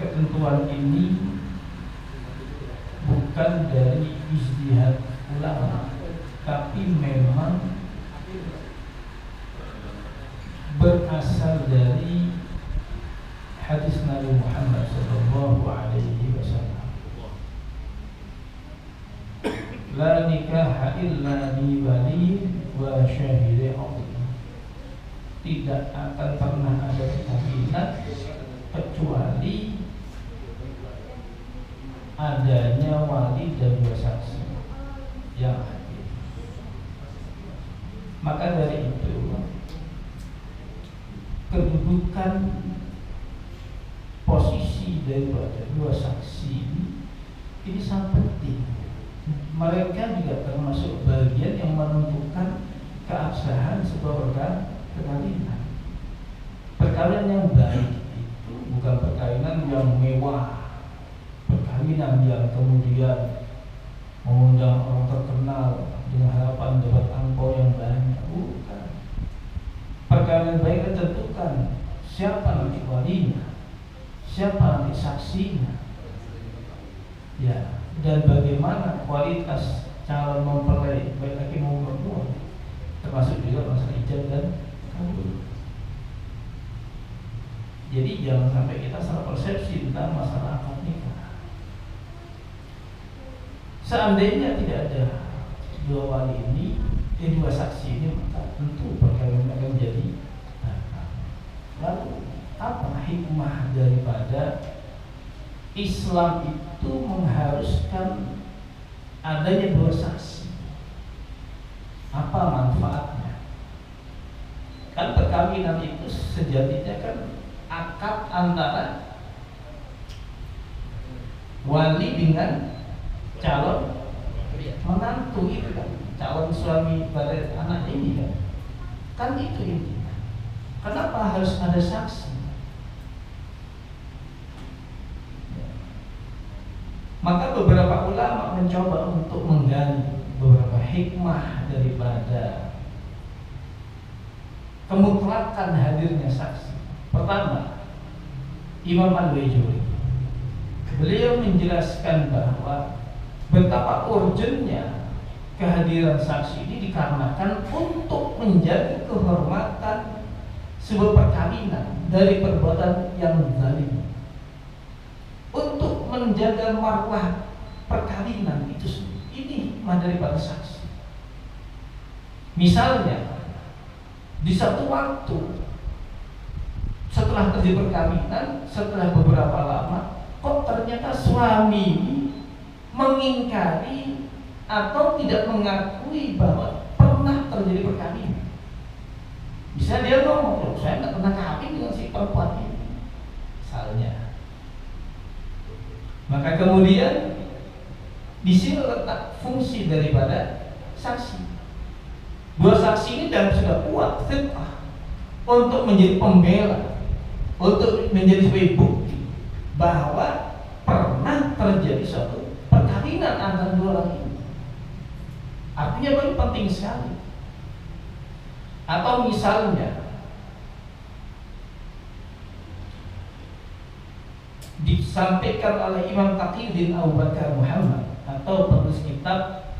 Ketentuan ini bukan dari ijtihad ulama, tapi memang berasal dari hadis Nabi Muhammad sallallahu alaihi wasallam. La nikaha illa bi wali wa syahidi adl. Tidak akan pernah ada perkawinan kecuali adanya wali dan dua saksi yang hadir. Maka dari itu kedudukan posisi daripada dua saksi ini sangat penting. Mereka juga termasuk bagian yang menentukan keabsahan sebuah perkawinan. Perkawinan yang baik itu bukan perkawinan yang mewah, perkawinan yang kemudian mengundang orang terkenal dengan harapan dapat angpau yang banyak. Bukan. Perkawinan baik tentukan siapa nanti walinya, siapa nanti saksinya, ya, dan bagaimana kualitas calon mempelai baik laki maupun perempuan, termasuk juga masalah ijab dan kabul. Jadi jangan sampai kita salah persepsi tentang masalah akad nikah. Seandainya tidak ada dua wali ini, dua saksi ini, maka tentu perkawinan akan jadi batal. Lalu apa hikmah daripada Islam itu mengharuskan adanya dua saksi? Apa manfaatnya? Kan perkawinan itu sejatinya kan akad antara wali dengan calon menantu, itu kan calon suami pada anak ini kan itu intinya. Kenapa harus ada saksi? Maka beberapa ulama mencoba untuk menggali beberapa hikmah daripada kemutlakan hadirnya saksi. Pertama, Imam Al-Bajuri beliau menjelaskan bahwa betapa urgennya kehadiran saksi ini dikarenakan untuk menjaga kehormatan sebuah perkawinan dari perbuatan yang zalim, untuk menjaga marwah perkawinan itu sendiri. Ini hikmah daripada saksi. Misalnya di satu waktu setelah terjadi perkawinan, setelah beberapa lama, kok ternyata suami ini mengingkari atau tidak mengakui bahwa pernah terjadi perkawinan. Bisa dia ngomong, saya nggak pernah kawin dengan si perempuan ini, misalnya. Maka kemudian di sini letak fungsi daripada saksi. Dua saksi ini dan sudah kuat untuk menjadi pembela, untuk menjadi sebagai bukti bahwa pernah terjadi suatu perkawinan antara dua orang ini. Artinya paling penting sekali. Atau misalnya disampaikan oleh Imam Taqiyuddin Abu Bakar Muhammad atau penulis kitab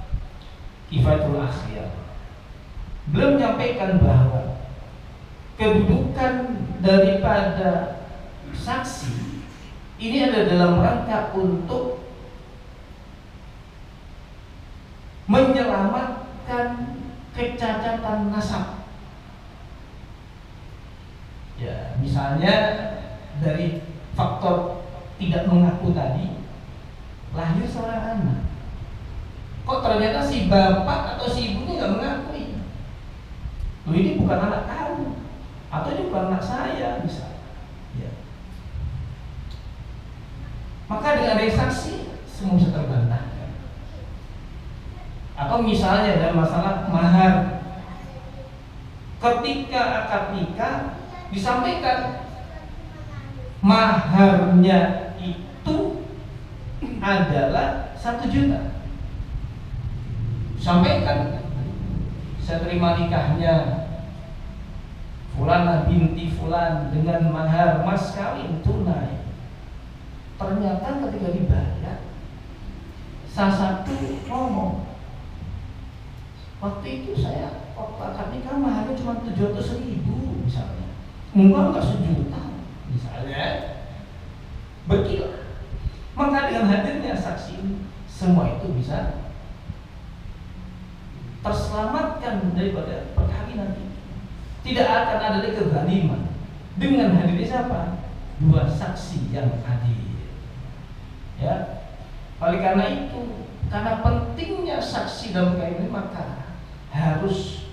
Kifayatul Akhyar. Beliau menyampaikan bahwa kedudukan daripada saksi ini ada dalam rangka untuk menyelamatkan kecacatan nasab. Ya, misalnya dari faktor tidak mengaku tadi, lahir seorang anak. Kok ternyata si bapak atau si ibunya nggak mengakui? Loh, ini bukan anak kamu, atau ini bukan anak saya, misalnya. Ya. Maka dengan ada saksi, semua bisa terbantahkan. Atau misalnya dalam masalah mahar, ketika akad nikah disampaikan maharnya itu adalah 1 juta. Sampaikan, saya terima nikahnya Fulanah binti Fulan dengan mahar mas kawin tunai. Ternyata ketika dibayar, salah satu ngomong, waktu itu saya waktu akad nikah maharnya cuma 700.000 misalnya, enggak 1 juta misalnya. Begitu. Maka dengan hadirnya saksi ini, semua itu bisa terselamatkan daripada perkawinan itu. Tidak akan ada lagi kezaliman dengan hadirnya siapa? Dua saksi yang adil. Ya. Oleh karena itu, karena pentingnya saksi dalam perkara ini, maka harus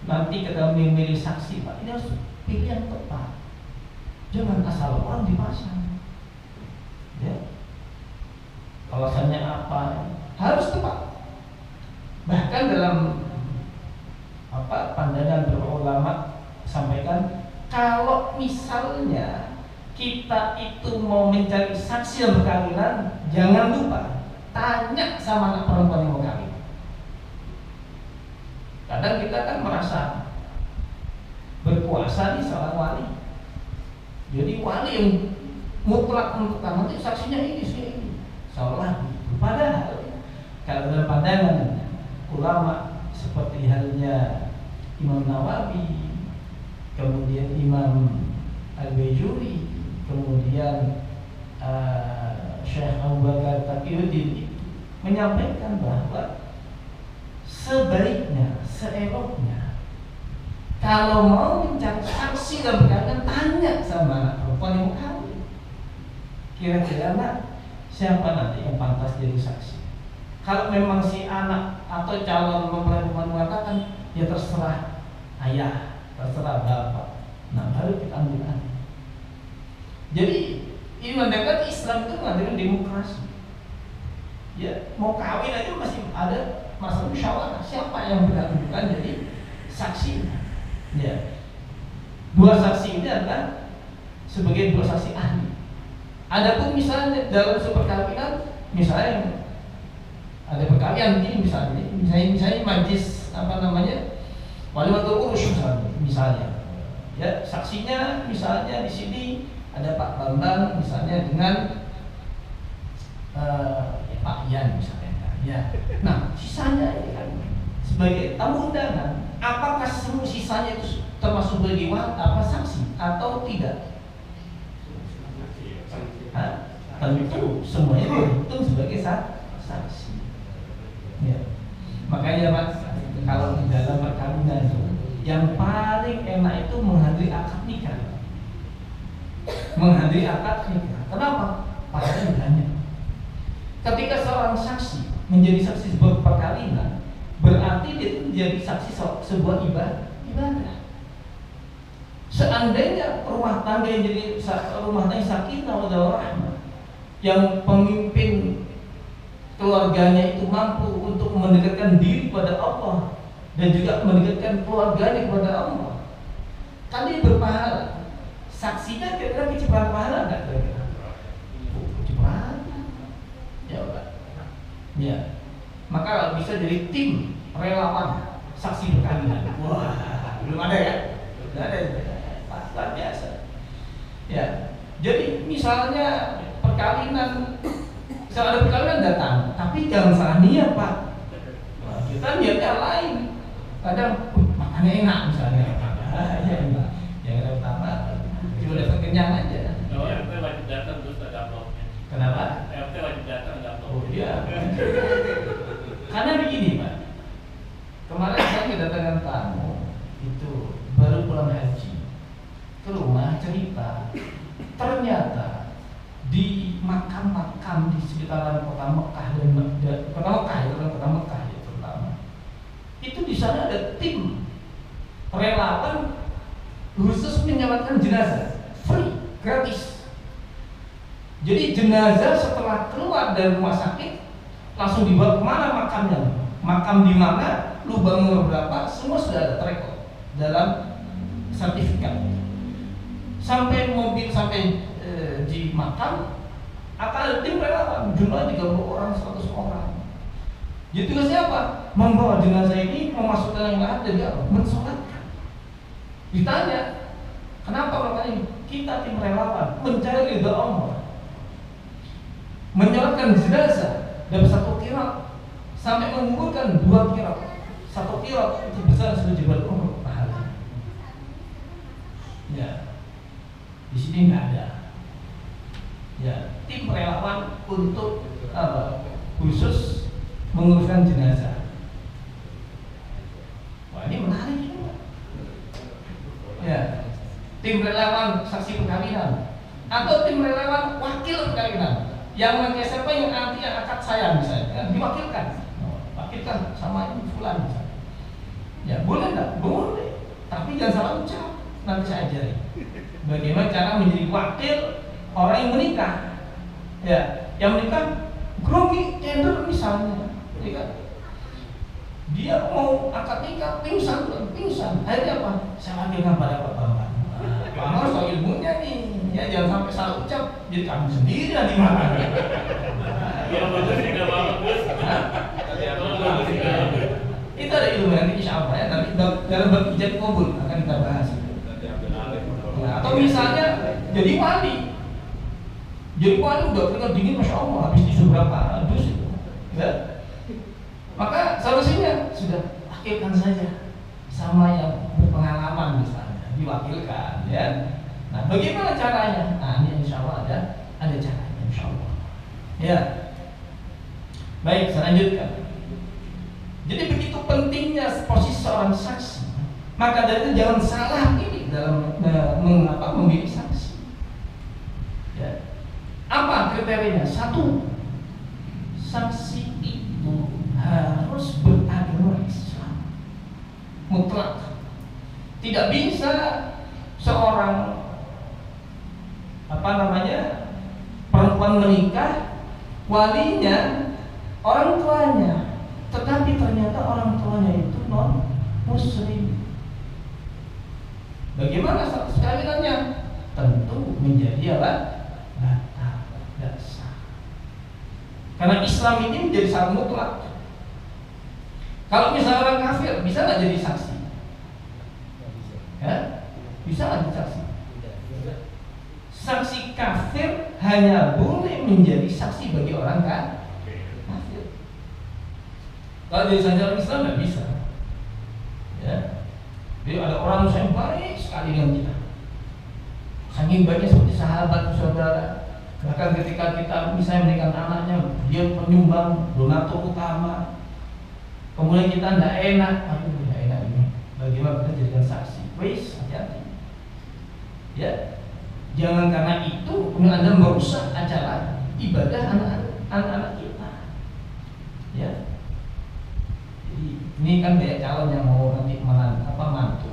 nanti kita memilih saksi, Pak, ini harus pilih yang tepat. Jangan asal orang dipasang. Ya. Alasannya apa? Harus tepat. Bahkan dalam pandangan berulama sampaikan, kalau misalnya kita itu mau mencari saksi yang perkawinan, jangan lupa tanya sama anak perempuan yang mau kawin. Kadang kita kan merasa berkuasa nih seorang wali, jadi wali yang mutlak menentukan nanti saksinya ini seolah begitu. Padahal kalau dalam pandangan ulama seperti halnya Imam Nawawi, kemudian Imam Al-Bajuri, kemudian Syekh Abu Bakar Taqiyuddin menyampaikan bahwa sebaiknya, seeloknya kalau mau mencari saksi dalam perkara, tanya sama anak perempuan yang mau kawin, kira-kira siapa nanti yang pantas jadi saksi. Kalau memang si anak atau calon mempelai mengatakan, ya terserah ayah, terserah bapak, nah baru kita ambil alih. Jadi ini mendekat Islam itu mengadakan demokrasi. Ya, mau kawin aja masih ada masalah musyawarah, siapa yang berkedudukan jadi saksi. Ya, dua saksi ini adalah sebagai dua saksi ahli. Adapun misalnya dalam perkawinan, misalnya ada perkawinan ini misalnya majlis walimatul urus misalnya, ya saksinya misalnya di sini ada Pak Bambang misalnya dengan Pak Ian misalnya, ya. Nah sisanya ini kan sebagai tamu undangan, apakah semua sisanya itu termasuk sebagai saksi atau tidak? Tentu semuanya dihitung sebagai saksi. Ya. Makanya Mas, kalau di dalam perkawinan itu yang paling enak itu menghadiri akad nikah. menghadiri akad nikah. Kenapa? Padanya ketika seorang saksi menjadi saksi sebuah perkawinan, berarti dia itu menjadi saksi sebuah ibadah. Seandainya rumah tangga yang jadi rumah tangga sakinah wa rahmah, yang pemimpin keluarganya itu mampu untuk mendekatkan diri pada Allah dan juga mendekatkan keluarganya kepada Allah, kan dia berpahala. Saksinya kira-kira kecipratan pahala enggak kira-kira? Kecipratan. Ya udah. Ya. Maka bisa jadi tim relawan saksi perkawinan. Wah, belum ada ya? Belum ada ya? Luar biasa. Ya. Jadi misalnya perkawinan, ada perkawinan datang, tapi jangan salah niat, Pak. Nah, kita niatnya lain. Kadang makannya enak misalnya. Yang pertama cuma dapat kenyang aja. RT wajib datang terus ada uploadnya. Kenapa? RT wajib datang ada upload. Oh iya. Karena begini, Pak. Kemarin saya kedatangan tamu itu baru pulang haji ke rumah, cerita ternyata di makam-makam di sekitaran kota Mekah dan kota Mekah ya terutama itu di sana ada tim relawan khusus menyelamatkan jenazah, free, gratis. Jadi jenazah setelah keluar dari rumah sakit langsung dibawa kemana makamnya, makam di mana, lubang nomor berapa, semua sudah ada terekod dalam sertifikat. Sampai mobil sampai di makam akan ada tim relawan, jumlah 30 orang, 100 orang. Jadi tugasnya apa? Membawa jenazah ini, memasukkan yang lain dari apa? Mensolatkan. Ditanya, kenapa melakukan ini? Kita tim relawan mencari ridha Allah, menyolatkan jenazah dapat 1 qiraat sampai mengumpulkan 2 qiraat. 1 qiraat itu besar seperti Jabal Uhud pahala. Ya, di sini nggak ada. Ya, tim relawan untuk apa? Khusus menguruskan jenazah. Wah, ini menarik juga. Ya, tim relawan saksi perkawinan atau tim relawan wakil perkawinan. Yang nanti siapa yang nanti yang akad saya misalnya, kan diwakilkan, wakilkan sama ini fulan misalnya. Ya boleh nggak? Boleh. Tapi jangan salah ucap. Nanti saya ajari bagaimana cara menjadi wakil orang yang menikah. Ya, yang menikah grogi, tender misalnya, ya kan? Dia mau akad nikah pingsan. Akhirnya apa? Saya wakilkan pada Pak Bambang. Kamu harus tahu ilmunya nih, ya jangan sampai salah ucap. Jadi kamu sendiri nanti marah. Ya bagus juga bagus. Ya bagus juga. Itu ada ilmu yang insya Allah ya, nanti dalam bab ijab qabul akan kita bahas. Nah, atau misalnya jadi wali. Jadi wali udah keringat dingin, masya Allah, habis tisu berapa dus itu, ya. Maka solusinya sudah wakilkan saja sama yang berpengalaman misalnya, diwakilkan, ya. Nah, bagaimana caranya? Nah, ini insya Allah ada caranya, insya Allah. Ya. Baik, saya lanjutkan. Jadi begitu pentingnya posisi seorang saksi, maka dari itu jangan salah ini dalam mengapa memilih saksi. Ya. Apa kriterianya? 1, saksi itu harus beragama Islam mutlak. Tidak bisa seorang perempuan menikah, walinya orang tuanya, tetapi ternyata orang tuanya itu non muslim. Bagaimana status kawinannya? Tentu menjadi apa? Batal, tidak sah. Karena Islam ini menjadi syarat mutlak. Kalau misalnya orang kafir, bisa nggak jadi saksi? Ya, bisa nggak jadi saksi? Saksi kafir hanya boleh menjadi saksi bagi orang kafir. Kalau jadi saksi orang Islam nggak bisa. Ya, jadi ada orang yang baik sekali dengan kita, saking baiknya seperti sahabat saudara. Bahkan ketika kita misalnya menikah anaknya, dia penyumbang donatur utama. Kemudian kita tidak enak, tidak enak ini. Bagaimana kita jadikan saksi? Wis, hati-hati. Ya, Jangan karena itu kemudian Anda merusak acara ibadah anak-anak kita. Ya. Jadi ini kan banyak calon yang mau nanti mantu.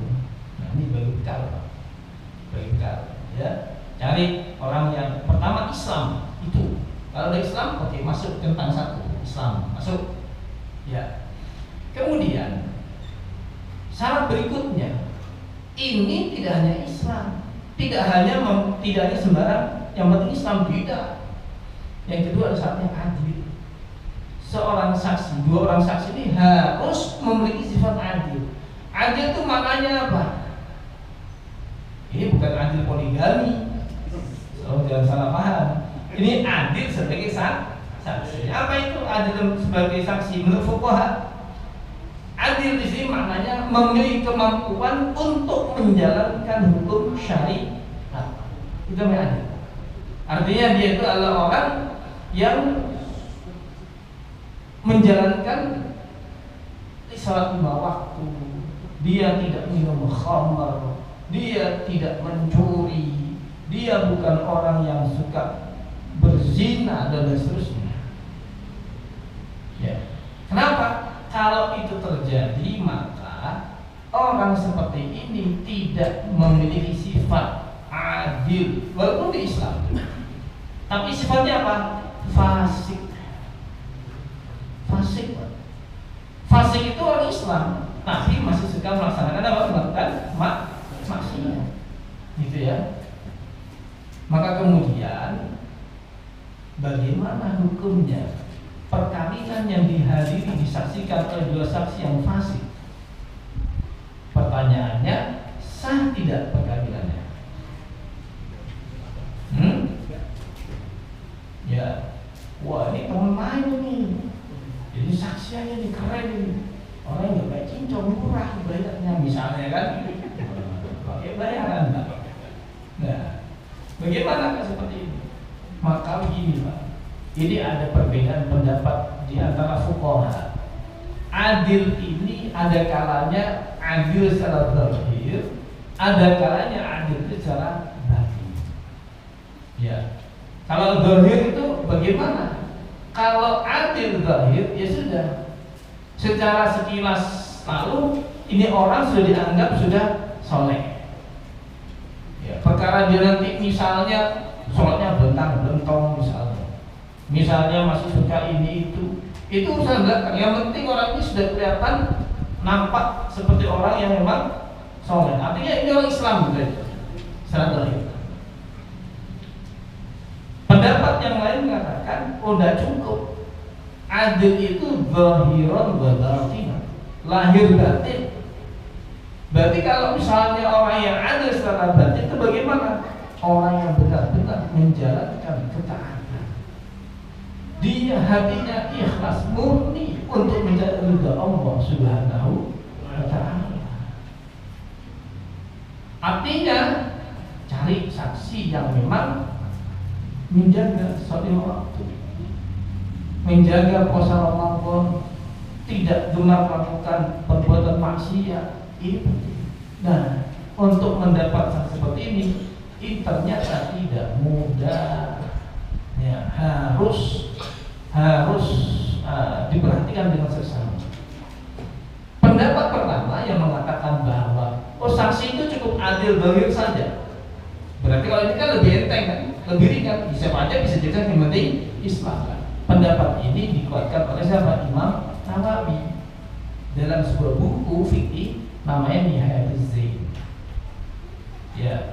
Nah, ini bekal, Pak. Bekal, ya. Cari orang yang pertama Islam itu. Kalau ada Islam, oke, masuk tentang satu Islam, masuk. Ya. Kemudian syarat berikutnya, ini tidak hanya Islam, tidak hanya sembarang yang penting Islam, tidak. Yang kedua ada syaratnya adil. Seorang saksi, dua orang saksi ini harus memiliki sifat adil. Adil itu maknanya apa? Ini bukan adil poligami, jangan salah paham. Ini adil sebagai saksi. Apa itu adil sebagai saksi? Menurut fuqaha, adil di sini maknanya memiliki kemampuan untuk menjalankan hukum syariat. Itu namanya adil. Artinya dia itu adalah orang yang menjalankan salat 5 waktu. Dia tidak minum khamr, dia tidak mencuri, dia bukan orang yang suka berzina dan seterusnya. Ya. Kenapa? Kalau itu terjadi, maka orang seperti ini tidak memiliki sifat adil, walaupun di Islam. Tapi sifatnya apa? Fasik. Fasik. Fasik itu orang Islam, tapi masih suka melaksanakan apa? Melakukan maksiat. Gitu ya. Maka kemudian bagaimana hukumnya perkawinan yang dihadiri disaksikan oleh dua saksi yang fasik? Pertanyaannya, sah tidak perkawinannya? Ya, wah ini teman main nih. Jadi saksiannya nih keren nih. Orang yang kayak cincong, murah bayarnya misalnya kan. Pakai bayaran Pak. Nah, bagaimana seperti ini? Maka begini Pak, ini ada perbedaan pendapat di antara fuqaha. Adil ini ada kalanya adil secara zahir, ada kalanya adil secara batin. Ya, kalau zahir itu bagaimana? Kalau adil zahir ya sudah, secara sekilas lalu ini orang sudah dianggap sudah soleh. Ya, perkara dia nanti misalnya sholatnya bentang-bentong misalnya masih suka ini itu urusan belakang. Yang penting orang ini sudah kelihatan nampak seperti orang yang memang soleh. Artinya ini orang Islam gitu. Secara zahir. Pendapat yang lain mengatakan, oh tidak cukup. Adil itu zahiran wa batinan, lahir batin. Berarti kalau misalnya orang yang adil secara batin itu bagaimana? Orang yang benar-benar menjalankan ketaatan. Dia hatinya ikhlas murni untuk mencari ridha Allah Subhanahu wa ta'ala. Artinya cari saksi yang memang menjaga sholat waktu, menjaga puasa Ramadan, tidak gemar melakukan perbuatan maksiat. Ini penting. Nah, untuk mendapat saksi seperti ini ternyata tidak mudah. Ya, harus diperhatikan dengan seksama. Pendapat pertama yang mengatakan bahwa saksi itu cukup adil zahir saja. Berarti kalau ini kan lebih enteng kan, lebih ringan, bisa aja bisa jadi yang penting Islam kan. Pendapat ini dikuatkan oleh siapa? Imam Nawawi dalam sebuah buku fikih namanya Nihayatuz Zain. Ya,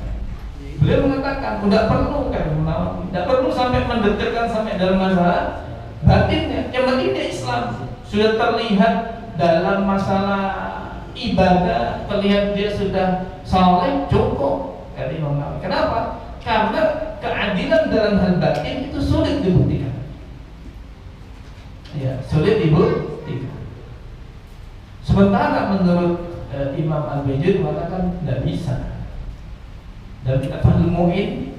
beliau mengatakan tidak perlu kan, tidak perlu sampai mendetailkan sampai dalam masalah batinnya. Yang penting dia Islam, sudah terlihat dalam masalah ibadah, terlihat dia sudah saleh, cukup. Kata Imam Nawawi. Kenapa? Karena keadilan dalam hal batin itu sulit dibuktikan. Ya, sulit dibuktikan. Sementara menurut Imam Al-Bajuri mengatakan tidak bisa. Dan kitab Fathul Mu'in,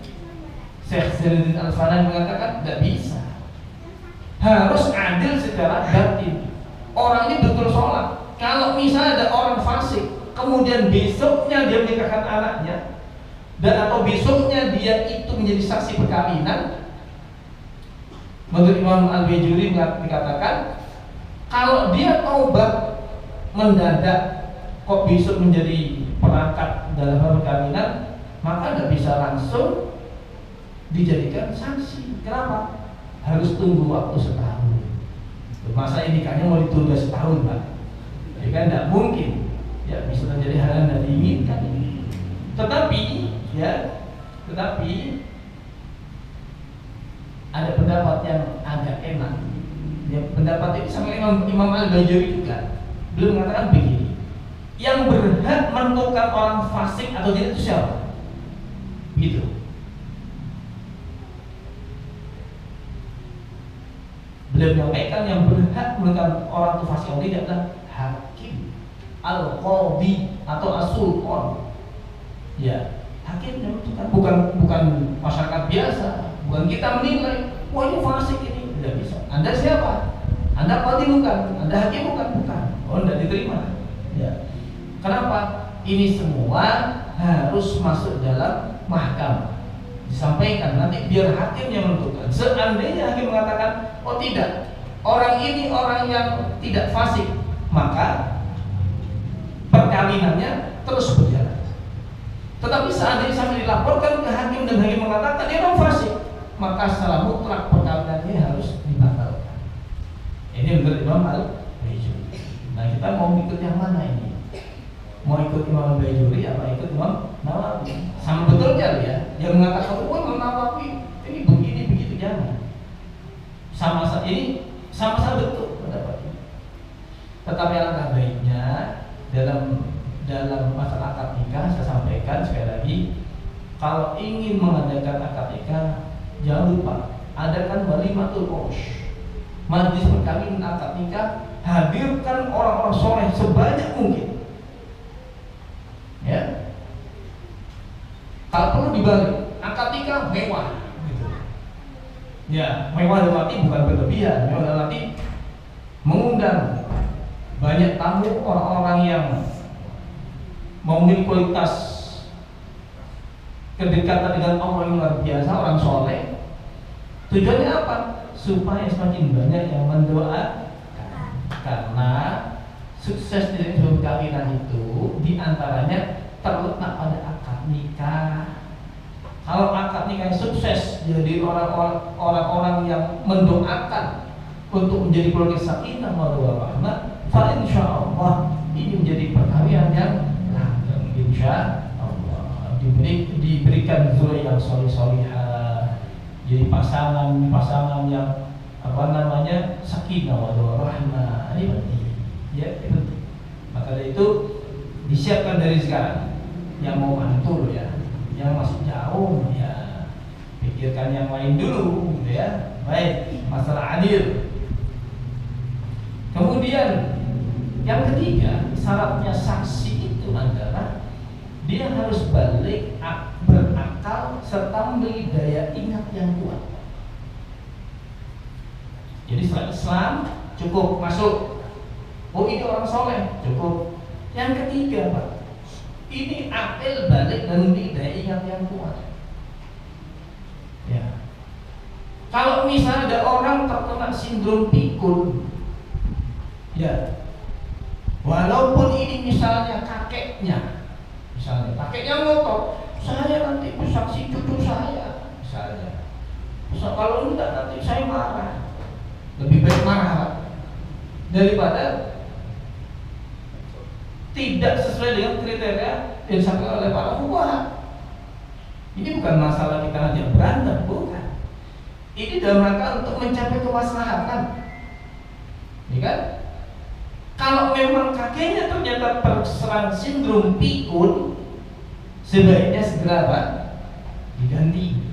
Syekh Zainuddin Al-Fana'i mengatakan tidak bisa. Harus adil secara batin. Orang ini betul sholat. Kalau misalnya ada orang fasik, kemudian besoknya dia menikahkan anaknya, dan atau besoknya dia itu menjadi saksi perkawinan, menurut Imam Al-Bajuri dikatakan kalau dia taubat mendadak kok besok menjadi perangkat dalam perkawinan, maka tidak bisa langsung dijadikan saksi. Kenapa? Harus tunggu waktu setahun. Masa ini nikahnya mau ditunda setahun, Pak? Ya kan tidak mungkin. Ya bisa terjadi hal yang tidak diinginkan. Tetapi ada pendapat yang agak enak. Ya, pendapat ini sama Imam Al-Bajuri juga. Beliau mengatakan begini, yang berhak menentukan orang fasik atau tidak itu siapa? Begitu. Beliau menyampaikan yang berhak menentukan orang itu fasik atau tidak adalah hakim, al-qadhi atau as-sultan. Ya, hakim yang menentukan, bukan masyarakat biasa, bukan kita menilai, wah ini fasik ini, tidak bisa. Anda siapa? Anda qadhi bukan, Anda hakim bukan. Oh, tidak diterima. Ya. Kenapa? Ini semua harus masuk dalam mahkamah. Disampaikan nanti biar hakim yang menentukan. Seandainya hakim mengatakan, oh tidak, orang ini orang yang tidak fasik, maka perkawinannya terus berjalan. Tetapi seandainya sampai dilaporkan ke hakim dan hakim mengatakan dia orang fasik, maka secara mutlak perkawinannya harus dibatalkan. Ini menurut Imam Al-Bajuri. Nah, kita mau ikut yang mana ini? Mau ikut Imam Al-Bajuri apa ikut Imam Nawawi? Sama betulnya ya. Yang mengatakan, oh Imam Nawawi ini begini begitu, jangan. Ini sama-sama betul pendapat ini. Tetapi alangkah baiknya dalam masalah akad nikah, saya sampaikan sekali lagi, kalau ingin mengadakan akad nikah, jangan lupa adakan walimatul urus, majlis perkawinan akad nikah. Hadirkan orang-orang soleh sebanyak mungkin. Ya, kalau perlu dibalik, akad nikah mewah, gitu. Ya, mewah dalam arti bukan berlebihan, mewah dalam arti mengundang banyak tamu, orang-orang yang memiliki kualitas kedekatan dengan Allah yang luar biasa, orang soleh. Tujuannya apa? Supaya semakin banyak yang mendoakan. Karena sukses dari perkawinan itu diantaranya terletak pada akad nikah. Kalau akad nikah sukses, jadi orang-orang yang mendoakan untuk menjadi keluarga sakinah mawaddah warahmah, fa insyaallah ini menjadi perkawinan yang langgeng, insyaallah diberikan zuriat yang soleh-solihah, jadi pasangan yang sakinah mawaddah warahmah. Ini penting. Ya, itu penting. Maka dari itu disiapkan dari sekarang. Yang mau mantul ya, yang masih jauh ya, pikirkan yang lain dulu, gitu ya. Baik, masalah adil. Kemudian yang ketiga, syaratnya saksi itu adalah dia harus balik, berakal serta memiliki daya ingat yang kuat. Jadi setelah Islam cukup masuk, oh ini orang soleh, cukup. Yang ketiga Pak, ini akil balik dan memiliki daya ingat yang kuat. Ya. Kalau misalnya ada orang terkena sindrom pikun, ya, walaupun ini misalnya kakeknya ngotot, saya nanti bersaksi cucu saya, misalnya. Kalau enggak nanti saya marah. Lebih baik marah Pak, daripada tidak sesuai dengan kriteria yang disampaikan oleh para fuqaha. Ini bukan masalah kita hanya berantem, bukan. Ini dalam rangka untuk mencapai kemaslahatan, ya kan? Kalau memang kakeknya ternyata terserang sindrom pikun, sebaiknya segera Pak diganti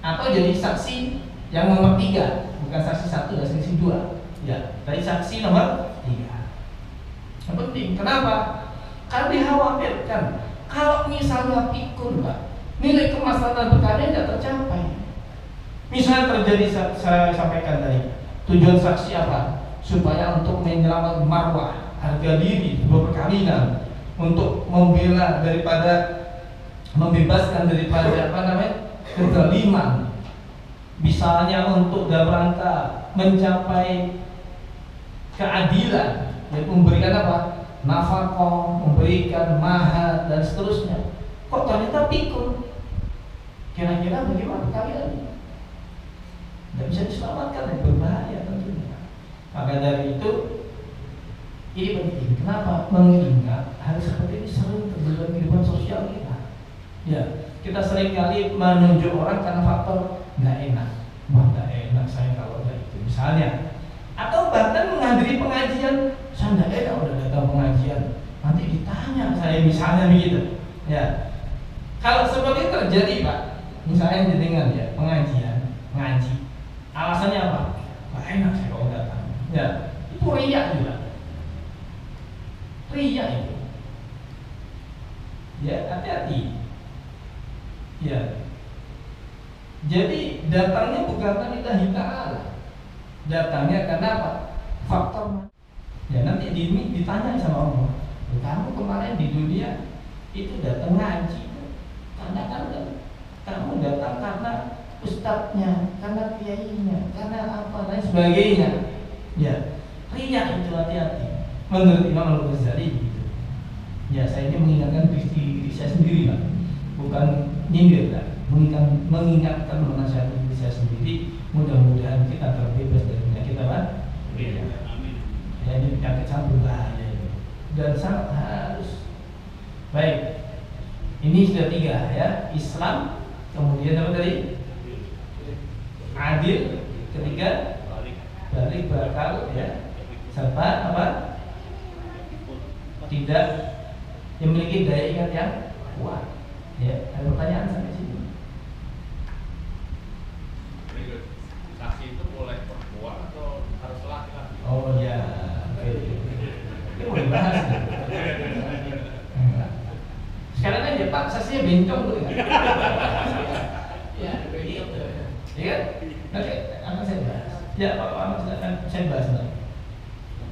atau jadi saksi yang nomor 3. Bukan saksi 1 dan saksi 2. Ya, tadi saksi nomor 3. Yang penting, kenapa? Karena dikhawatirkan kalau misalnya pikun Pak, nilai kemaslahatan perkara tidak tercapai. Misalnya terjadi, saya sampaikan tadi, tujuan saksi apa? Supaya untuk menyelamatkan marwah, harga diri, sebuah perkawinan, untuk membela daripada membebaskan daripada kezaliman, misalnya untuk dalam rangka mencapai keadilan, yaitu memberikan apa? Nafkah, memberikan mahar dan seterusnya. Kok ternyata pikun? Kira-kira bagaimana kalian? Tidak bisa diselamatkan, dan berbahaya tentunya. Maka dari itu ini penting. Kenapa? Mengingat hal seperti ini sering terjadi dalam kehidupan sosial kita. Ya, kita sering kali menunjuk orang karena faktor nggak enak. Wah, nggak enak saya kalau ada itu, misalnya. Atau bahkan menghadiri pengajian, saya nggak enak udah datang pengajian, nanti ditanya saya, misalnya begitu. Ya, kalau seperti itu terjadi Pak, misalnya dengan ya pengajian, ngaji, alasannya apa? Nggak enak saya kalau datang. Ya, itu riya juga. Riya itu. Ya, hati-hati. Ya. Jadi datangnya bukan lillahi ta'ala. Datangnya karena apa? Faktor. Ya nanti ditanya sama Allah. Kamu kemarin di dunia itu datang ngaji, karena kan kamu datang karena ustadznya, karena kiainya, karena apa dan sebagainya. Ya, riya itu hati-hati. Menurut Imam Al-Ghazali gitu. Ya, saya ini mengingatkan diri saya sendiri Pak, bukan nyindir lah, mengingatkan menasihati diri saya sendiri. Mudah-mudahan kita terbebas dari penyakit apa? Iya. Amin. Ya, ini penyakit sangat berbahaya dan sangat harus baik. Ini sudah 3 ya, Islam, kemudian apa tadi? Adil, ketiga balik berakal ya, serta apa? Tidak memiliki daya ingat yang kuat. Ya, ada pertanyaan sampai sini? Saksi itu boleh perempuan atau harus laki-laki? Oh ya, oke. Ini boleh bahas. Sekarang aja Pak, saksinya bencong tuh ya. Ya, iya kan? Nanti akan saya bahas. Ya Pak Ahmad, silakan saya bahas nanti.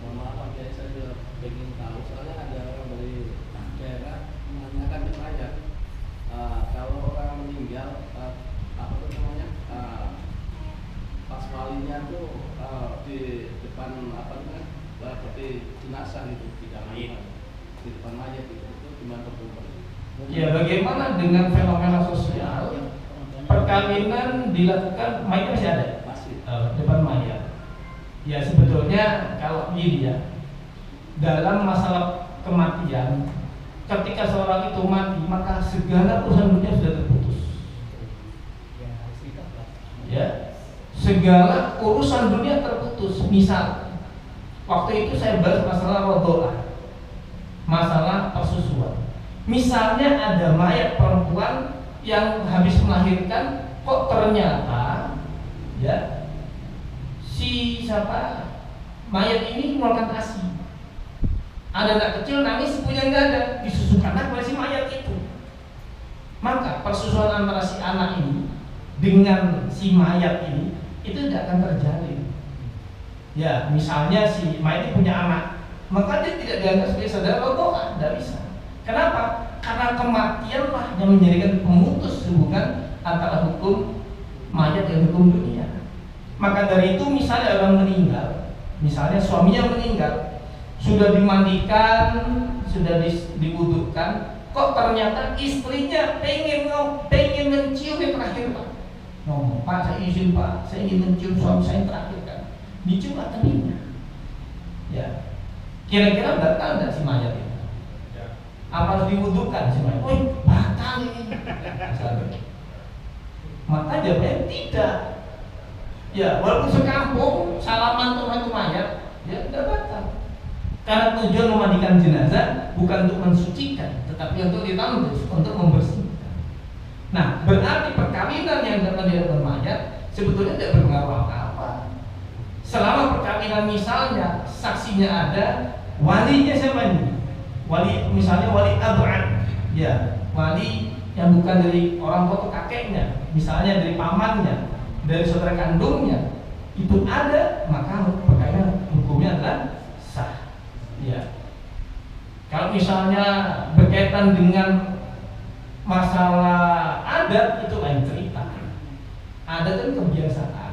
Mohon maaf, saya juga ingin tahu, soalnya ada orang dari daerah menanyakan ke saya, kalau orang meninggal, apa itu namanya, pas walinya tuh di depan apa namanya, seperti jenazah itu tidak mayat, di depan mayat itu gimana hukumnya? Ya, bagaimana dengan fenomena sosial perkawinan dilakukan mayat masih ada? Masih. Depan mayat. Ya sebetulnya kalau gini ya, dalam masalah kematian, ketika seorang itu mati maka segala urusan dunia sudah terputus. Ya, segala urusan dunia terputus. Misal, waktu itu saya bahas masalah rodoah, masalah persusuan. Misalnya ada mayat perempuan yang habis melahirkan, kok ternyata ya si siapa mayat ini mengeluarkan ASI. Ada anak kecil nangis, ibunya nggak ada, disusukan oleh si mayat itu. Maka persusuan antara si anak ini dengan si mayat ini itu tidak akan terjalin. Ya, misalnya si mayat ini punya anak, maka dia tidak dianggap sebagai saudara rodoa, tidak bisa. Kenapa? Karena kematianlah yang menjadikan pemutus hubungan antara hukum mayat dan hukum dunia. Maka dari itu misalnya orang meninggal, misalnya suaminya meninggal, sudah dimandikan, sudah diwudhukan, kok ternyata istrinya pengen mencium yang terakhir Pak. Ngomong, Pak saya izin Pak, saya ingin mencium suami saya yang terakhir kan. Dicium keningnya. Ya, kira-kira batal nggak si mayat itu? Apa harus diwudhukan sih? Woi, batal ini. Maka jawabnya tidak. Ya, walaupun sekampung salaman sama itu mayat, ya tidak batal. Karena tujuan memandikan jenazah bukan untuk mensucikan, tetapi untuk ditambus, untuk membersihkan. Nah, berarti perkawinan yang terjadi dengan mayat sebetulnya tidak berpengaruh apa-apa. Selama perkawinan misalnya saksinya ada, walinya siapa ini? Wali, misalnya wali ab'ad, ya, wali yang bukan dari orang tua atau kakeknya, misalnya dari pamannya, dari saudara kandungnya, itu ada, maka perkawinan hukumnya adalah sah. Ya. Kalau misalnya berkaitan dengan masalah adat itu lain cerita. Adat kan kebiasaan,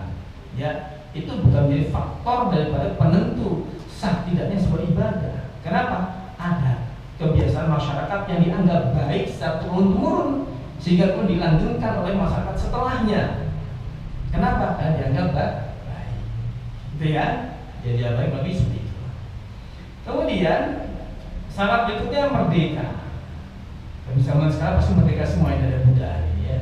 ya itu bukan menjadi faktor daripada penentu sah tidaknya sebuah ibadah. Kenapa? Adat, kebiasaan masyarakat yang dianggap baik secara turun-temurun sehingga pun dilanjutkan oleh masyarakat setelahnya. Kenapa? Karena dianggap baik, gitu ya. Jadi apa yang lebih seperti itu. Kemudian syarat berikutnya merdeka. Dan zaman sekarang pasti merdeka semua yang ada Buddha ya.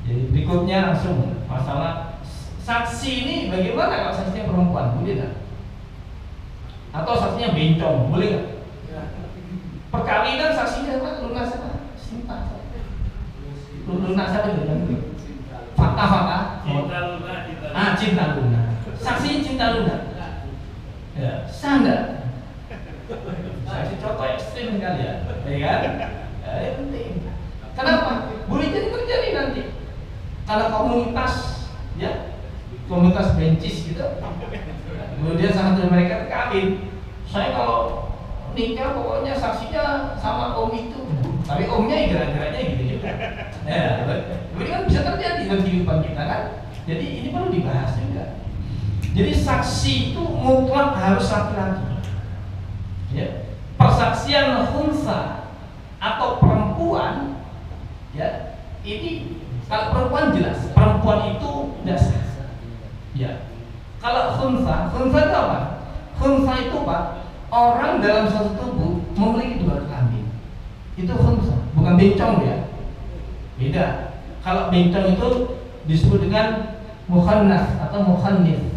Jadi berikutnya langsung masalah saksi ini bagaimana kalau saksinya perempuan, boleh nggak? Atau saksinya bencong, boleh nggak? Perkawinan saksinya apa? Lunas apa? Cinta. Lunas apa itu? Fakta. Cinta Luna. Cinta Luna. Saksinya cinta Luna. Ya, sah nggak? Saksi contoh ekstrim kali ya, kan? Ya, penting. Kenapa? Boleh jadi terjadi nanti. Kalau komunitas, ya, komunitas bencis gitu, kemudian salah satu mereka kawin. Saya kalau nikah pokoknya saksinya sama om itu, tapi omnya gerak-geraknya gitu juga. Ya, ini kan bisa terjadi dalam kehidupan kita kan. Jadi ini perlu dibahas juga. Jadi saksi itu mutlak harus laki-laki. Ya. Persaksian khunsa atau perempuan, ya, ini kalau perempuan jelas, perempuan itu tidak sah. Ya. Kalau khunsa itu apa? Khunsa itu Pak, orang dalam satu tubuh memiliki dua kelamin. Itu khunsa, bukan bencong ya. Beda. Kalau bencong itu disebut dengan mukhannas atau mukhannis.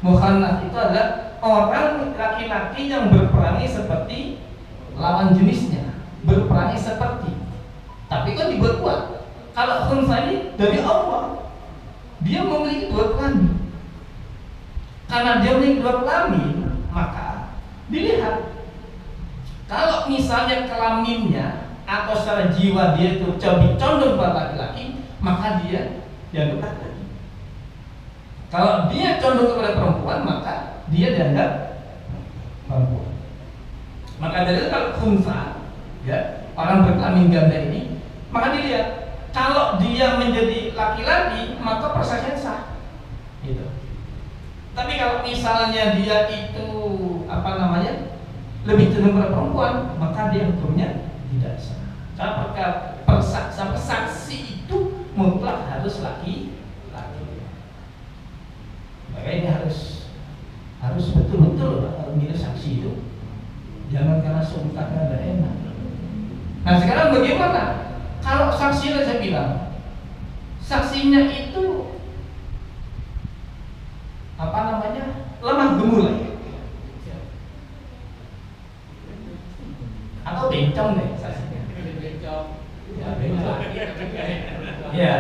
Mukhannas itu adalah orang laki-laki yang berperangi seperti lawan jenisnya, berperangi seperti. Tapi kan dibuat kuat. Kalau khunsa ini dari Allah, dia memiliki dua kelamin. Karena dia memiliki dua kelamin, maka dilihat. Kalau misalnya kelaminnya atau secara jiwa dia itu condong pada laki-laki, maka dia dianggap laki. Kalau dia condong kepada perempuan, maka dia dianggap perempuan. Maka dari itu kalau khunsa, ya, orang berkelamin ganda ini, maka dilihat kalau dia menjadi laki-laki, maka persaksian sah. Gitu. Tapi kalau misalnya dia itu lebih cenderung pada perempuan, maka dia hukumnya tidak sah. Sampai saksi itu mutlak harus laki-laki. Maka ini harus betul-betul memilih saksi itu. Jangan karena seumpatnya ada enak. Nah sekarang bagaimana? Kalau saksinya saya bilang, saksinya itu lemah gemulai atau bencong deh saksinya. Ya bencong. Ya.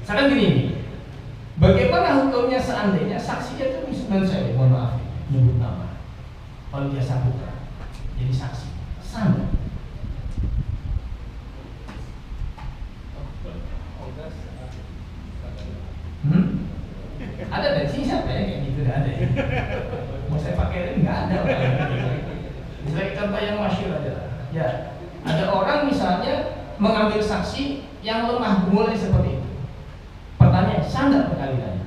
Sekarang gini. Bagaimana hukumnya seandainya saksinya itu misalnya saya mohon maaf nyebut nama kalau dia Saputra jadi saksi sama ada dari sini siapa ya kayak gitu nggak ada ya mau saya pakai nggak ada misalnya contoh yang masyhur adalah ya ada orang misalnya mengambil saksi yang lemah gemulai seperti itu. Pertanyaan, sah nggak perkawinannya?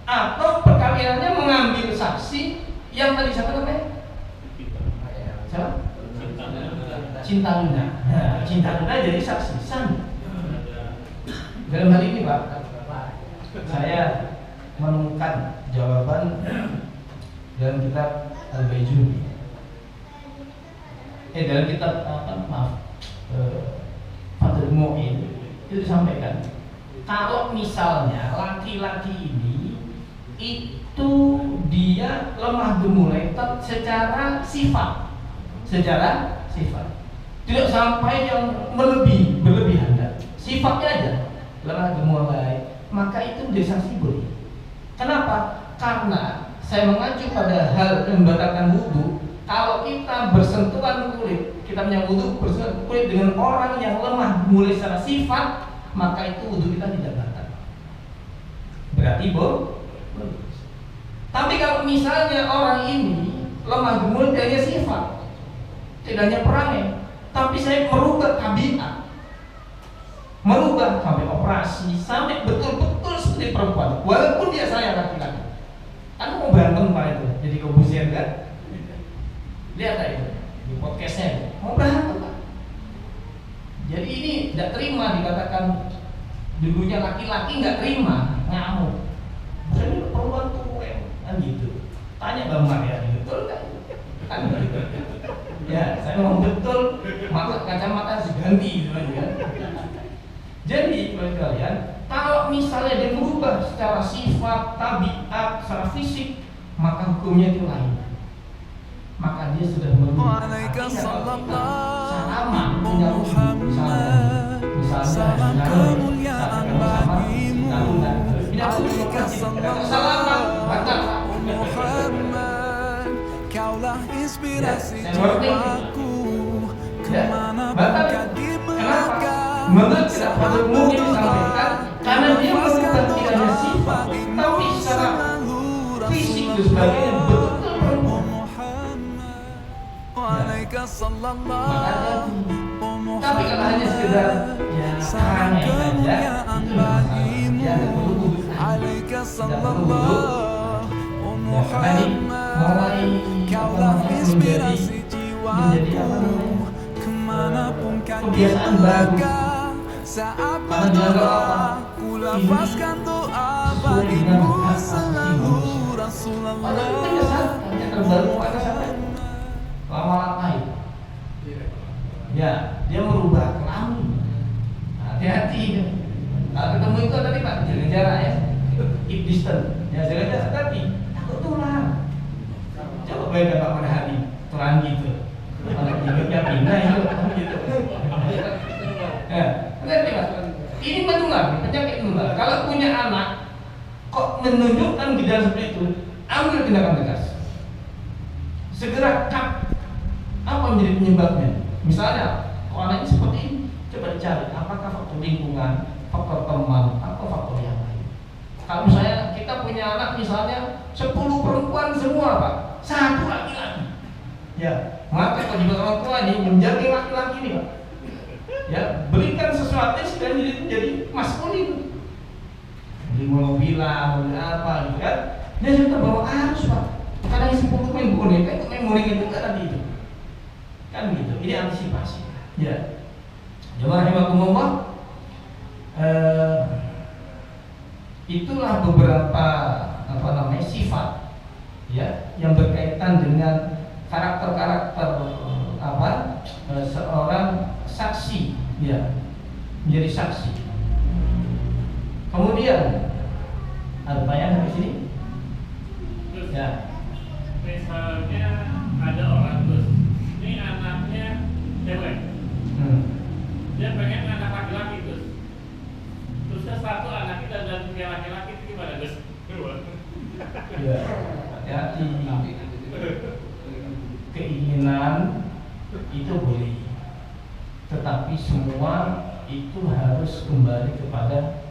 Atau perkawinannya mengambil saksi yang tadi siapa namanya? Siapa? Cinta Luna. Nah, Cinta Luna jadi saksi, sah. Dalam hal ini Pak, saya menemukan jawaban dalam kitab Al-Baijuni. Dalam kitab Fathul Mu'in itu disampaikan. Kalau misalnya laki-laki ini itu dia lemah gemulai secara sifat, tidak sampai yang berlebihan, sifatnya aja lemah gemulai, maka itu menjadi saksi boleh. Kenapa? Karena saya mengacu pada hal yang membatalkan wudu. Kalau kita bersentuhan kulit, kita punya wudu bersentuhan kulit dengan orang yang lemah gemulai secara sifat, maka itu wudu kita tidak batal. Berarti boleh. Tapi kalau misalnya orang ini lemah gemulai hanya sifat, tidak hanya perangai, tapi saya merubah tabiat, merubah sampai operasi, sampai betul-betul seperti perempuan, walaupun dia saya laki-laki. Kan mau berantem Pak itu, jadi Corbusier kan? Lihat aja itu di podcastnya, mau berantem Pak. Jadi ini tidak terima dikatakan dulunya laki-laki nggak terima, ngamuk. Saya perempuan tuh kan gitu. Tanya Bang Maria, betul nggak? Kan gitu. Ya, saya mau betul, mata kacamata harus diganti gitu kan. Jadi bagi kalian, kalau misalnya dia berubah secara sifat, tabiat, secara fisik, maka hukumnya itu lain. Maka dia sudah merubah. Salaman punya hukum, misalnya salaman, batal. Kaulah inspirasi jiwaku, batal. Kenapa? Menurut tidak patut mungkin disampaikan karena dia merubah tidak hanya sifat, tapi secara fisik dan sebagainya betul-betul perempuan. Makanya, tapi kalau hanya sekedar ya karangnya saja, itu dia tidak perlu duduk, tidak perlu duduk. Ya, karena ini mulai menjadi kebiasaan baru. Karena dianggap apa? Ini sesuai dengan hak asasi manusia. Padahal itu kebiasaan yang terbaru ada sampai lama-lama itu. Ya, dia merubah kelamin. Hati-hati. Kalau ketemu itu tadi Pak, jaga jarak ya. Keep distance. Ya jaga jarak tadi. Takut tulang. Coba bayangkan Pak pada hari tulang gitu. Kalau hidupnya pindah itu gitu. Ya, nanti Pak. Ini menular, penyakit menular. Kalau punya anak kok menunjukkan gejala seperti itu, ambil tindakan tegas. Segera cut. Apa menjadi penyebabnya? Misalnya, kalau anaknya seperti ini, coba dicari apakah faktor lingkungan, faktor teman, atau faktor yang lain. Kalau misalnya kita punya anak misalnya 10 perempuan semua Pak, 1 laki-laki. Ya, maka kewajiban orang tua ini menjaga laki-laki ini Pak. Ya, berikan sesuatu supaya jadi maskulin. Beli mobil, mobil apa gitu kan. Dia sudah bawa arus Pak. Kadang 10 main boneka itu main boneka itu kan tadi itu. Kan gitu. Ini antisipasi. Ya. Jemaah rahimakumullah. Itulah beberapa sifat ya yang berkaitan dengan karakter-karakter seorang saksi ya, menjadi saksi. Kemudian ada pertanyaan di sini? Terus, Ya. misalnya ada orang terus, ini anaknya cewek, dia pengen anak laki-laki terusnya satu anak kita dan punya laki-laki itu gimana Gus? Ya, hati-hati. Keinginan itu boleh, tetapi semua itu harus kembali kepada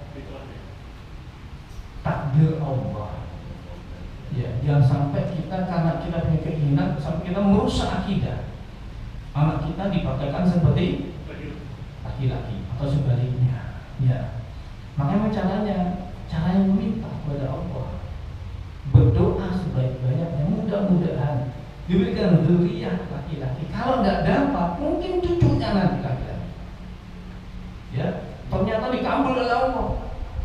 takdir Allah. Ya, jangan sampai kita karena kita punya keinginan sampai kita merusak akidah. Anak kita dipakaikan seperti laki-laki atau sebaliknya. Ya, makanya caranya meminta kepada Allah, berdoa sebaik-baiknya, mudah-mudahan diberikan dzurriyyah laki-laki. Kalau tidak dapat, mungkin cucunya nanti laki-laki. Ya, ternyata dikabul oleh Allah.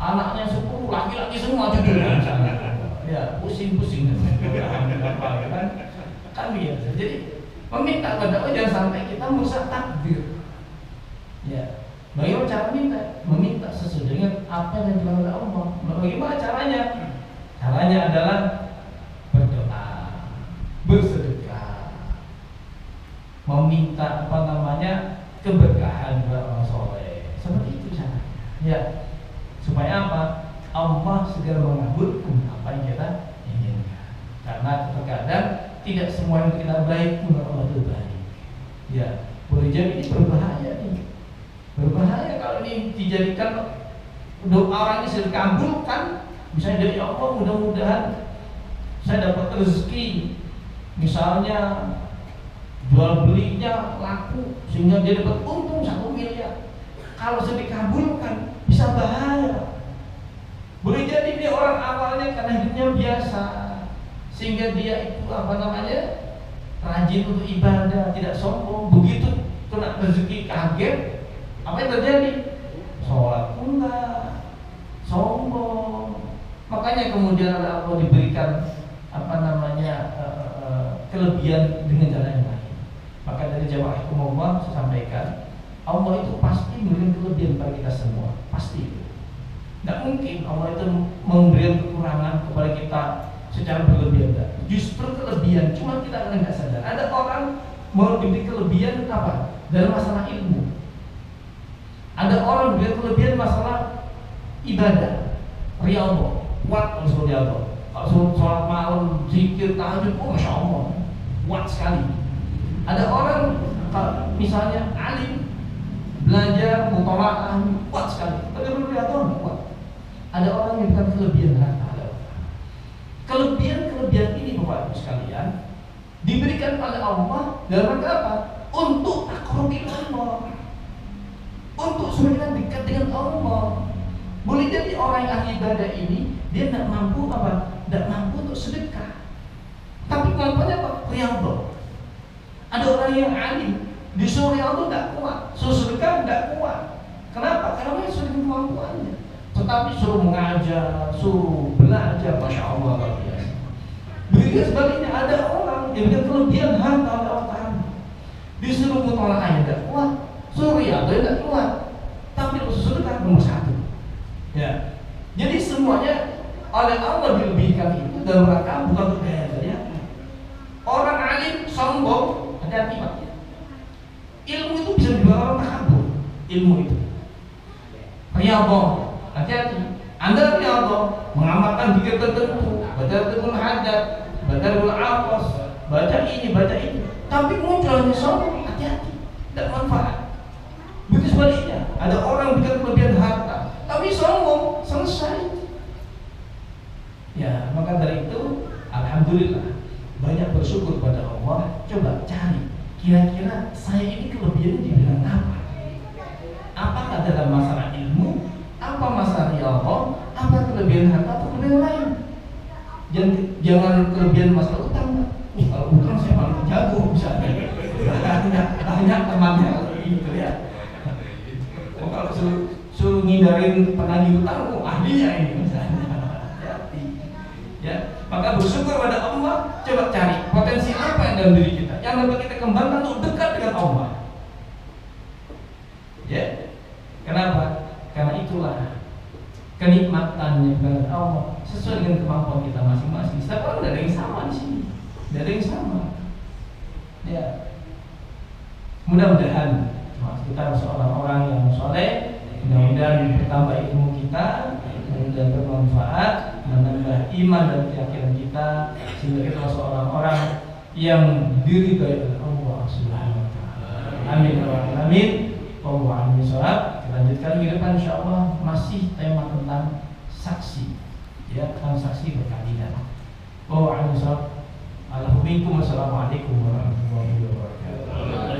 Anaknya 10 laki-laki semua cucunya. Ya, pusing-pusing kan biasa. Jadi meminta kepada Allah jangan sampai kita merusak takdir. Ya, bagaimana cara meminta sesuai dengan apa yang dilakukan oleh Allah. Bagaimana caranya? Caranya adalah berdoa, bersedekah, meminta keberkahan kepada orang soleh. Seperti itu caranya. Ya, supaya apa? Allah segera mengabulkan apa yang kita inginkan. Karena terkadang tidak semua yang kita baik menurut Allah itu baik. Ya, boleh jadi ini berbahaya nih. Berbahaya kalau ini dijadikan doa orang ini sudah dikabulkan. Misalnya dari Allah, mudah-mudahan saya dapat rezeki, misalnya jual belinya laku sehingga dia dapat untung 1 miliar. Kalau sudah dikabulkan bisa bahaya. Boleh jadi dia orang awalnya karena hidupnya biasa sehingga dia itu rajin untuk ibadah, tidak sombong. Begitu kena rezeki kaget, apa yang terjadi? Sholat enggak, sombong. Makanya kemudian Allah diberikan kelebihan dengan cara yang lain. Maka dari jamaah umumah saya sampaikan, Allah itu pasti memberikan kelebihan pada kita semua, pasti. Tidak mungkin Allah itu memberikan kekurangan kepada kita secara berlebihan. Justru kelebihan, cuma kita kadang nggak sadar. Ada orang mau diberi kelebihan apa? Dalam masalah ilmu. Ada orang diberi kelebihan masalah ibadah, riyadhah, kuat unsur riyadhah. Kalau suruh sholat malam, zikir, tahajud, masya Allah, kuat sekali. Ada orang misalnya alim, belajar, mutalaah, kuat sekali. Tapi riyadhah kuat. Ada orang yang bukan kelebihan harta. Kelebihan ini Bapak Ibu sekalian diberikan oleh Allah dalam rangka apa? Untuk takarrubi Allah, untuk semakin dekat dengan Allah. Boleh jadi orang yang ahli ibadah ini dia tidak mampu tidak mampu untuk sedekah, tapi kemampuannya apa? Riyadhah. Ada orang yang alim disuruh riyadhah tidak kuat, suruh sedekah tidak kuat. Kenapa? Karena dia sudah kemampuannya. Tetapi suruh mengajar, suruh belajar, masya Allah luar biasa. Begitu sebaliknya ada orang yang punya kelebihan harta oleh Allah Ta'ala, disuruh mutalaah tidak kuat, suruh riyadhah tidak kuat, tapi usul sedekah nomor 1. Ya, jadi semuanya oleh Allah dilebihkan itu dalam rangka bukan untuk gaya-gaya. Orang alim sombong, hati-hati Pak. Ilmu itu bisa dibawa orang takabur. Ilmu itu riyadhah, hati-hati. Anda riyadhah mengamalkan zikir tertentu, baca Qur'an hajat, baca al-Aqas, baca ini, baca itu, tapi munculnya sombong, hati-hati, tidak manfaat. Begitu sebaliknya, ada orang bikin kelebihan harta, tapi sombong, selesai. Ya, maka dari itu, alhamdulillah, banyak bersyukur pada Allah. Coba cari, kira-kira saya ini kelebihan di bidang apa? Apakah dalam masalah ilmu, apa masalah riyadhah, apa kelebihan harta atau kelebihan lain? Jangan kelebihan masalah utang. Kalau utang saya paling jago misalnya. Banyak temannya gitu ya. Kalau suruh ngindarin penagih utang, ahlinya ini misalnya. Ya, maka bersyukur pada Allah. Coba cari potensi apa yang dalam diri kita yang dapat kita kembangkan untuk dekat dengan Allah. Ya, kenapa? Karena itulah kenikmatannya kepada Allah sesuai dengan kemampuan kita masing-masing. Setiap orang tidak ada yang sama di sini, tidak ada yang sama. Ya, mudah-mudahan kita seorang orang yang soleh, mudah-mudahan bertambah ilmu kita, mudah bermanfaat, menambah iman dan keyakinan kita, sehingga kita seorang orang yang diridhai oleh Allah Subhanahu wa taala. Amin ya rabbal alamin. Wallahu a'lam bishawab. Kita lanjutkan minggu depan insyaallah masih tema tentang saksi. Ya, tentang saksi berkeadilan. Wallahu a'lam bishawab. Assalamualaikum warahmatullahi wabarakatuh.